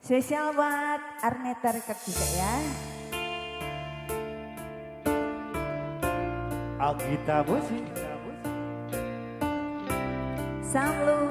Spesial buat Arneta Record juga ya. Algita Musik. Samlu.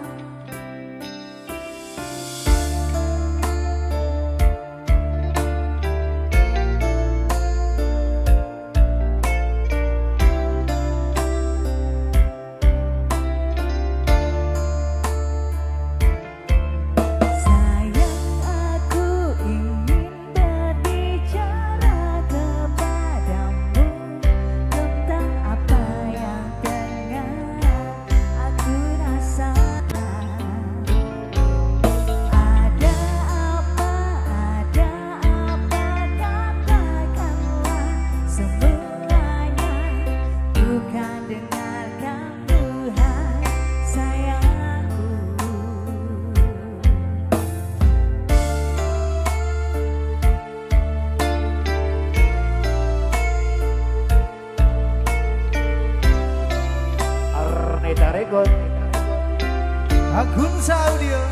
Agung Saudio.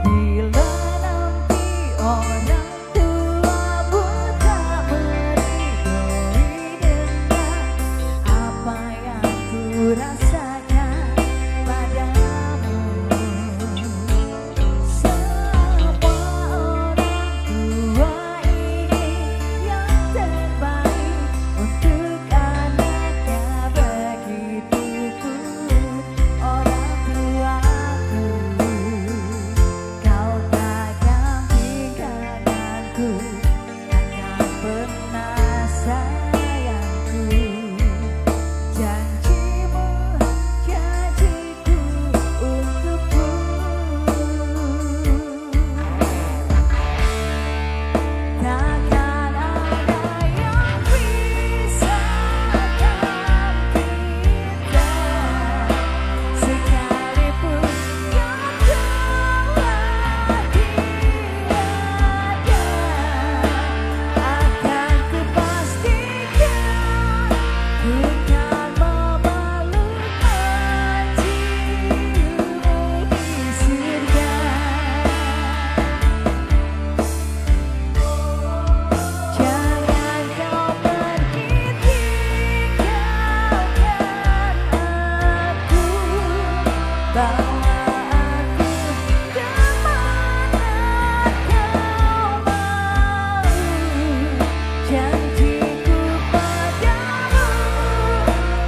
Bila nanti orang tuamu tak meridhoi dengan apa yang ku rasakan padamu, semua orang tua ingin yang terbaik untuk anaknya, begitupun orang tuaku. Kau takkan tinggalkanku, akan pernah sayangku. Janjimu, janjiku untukmu. Takkan ada yang pisahkan kita, sekalipun kau telah tiada. Akan kupastikan ku kan memeluk janjimu di surga. Jangan kau pergi tinggalkan aku, bawa aku kemana kau mau. Janjiku padamu,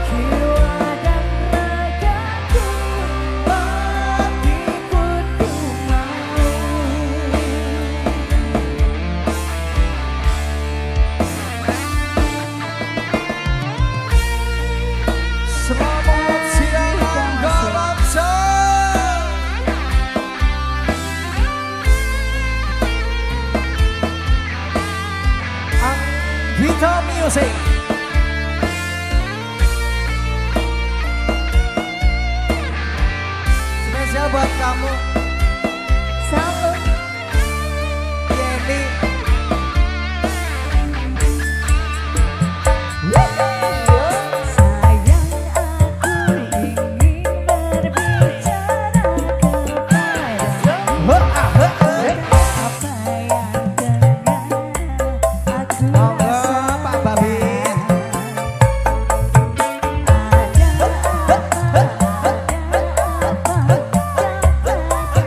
jiwa dan ragaku, mati pun ku mau. Selamat siang Galamsa. Anggita Music. Spesial buat kamu, Samlu. Yeni. Sayang, aku ingin berbicara kepadamu. Apa yang tengah aku Monggo rasakan. Pak Babi. Ada apa yang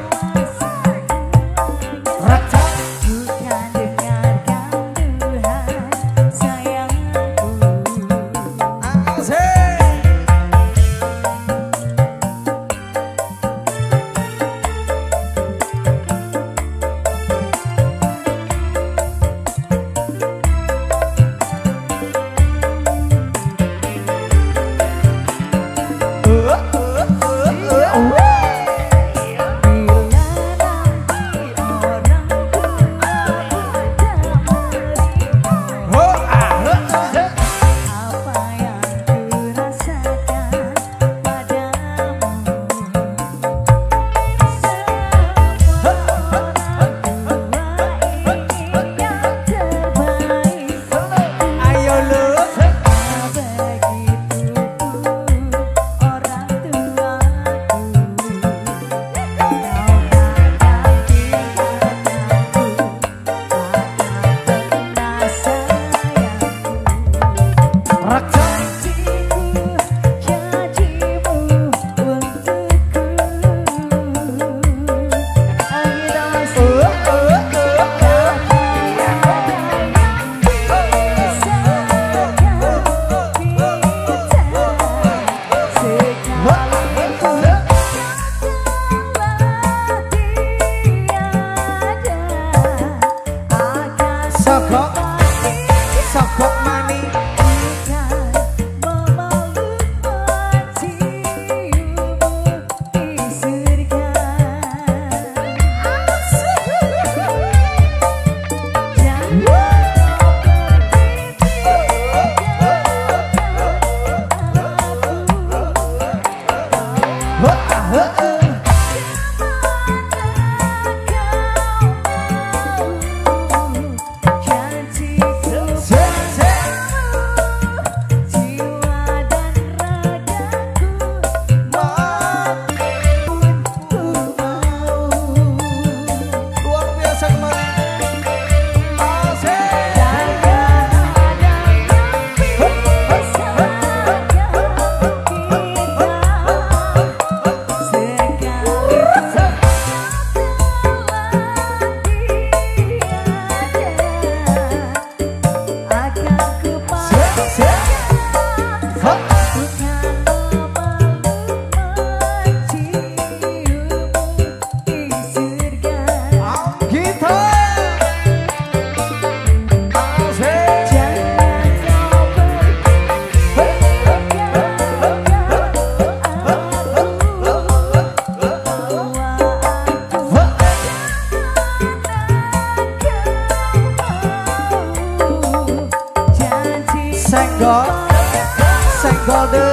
Senggol. Senggol deh.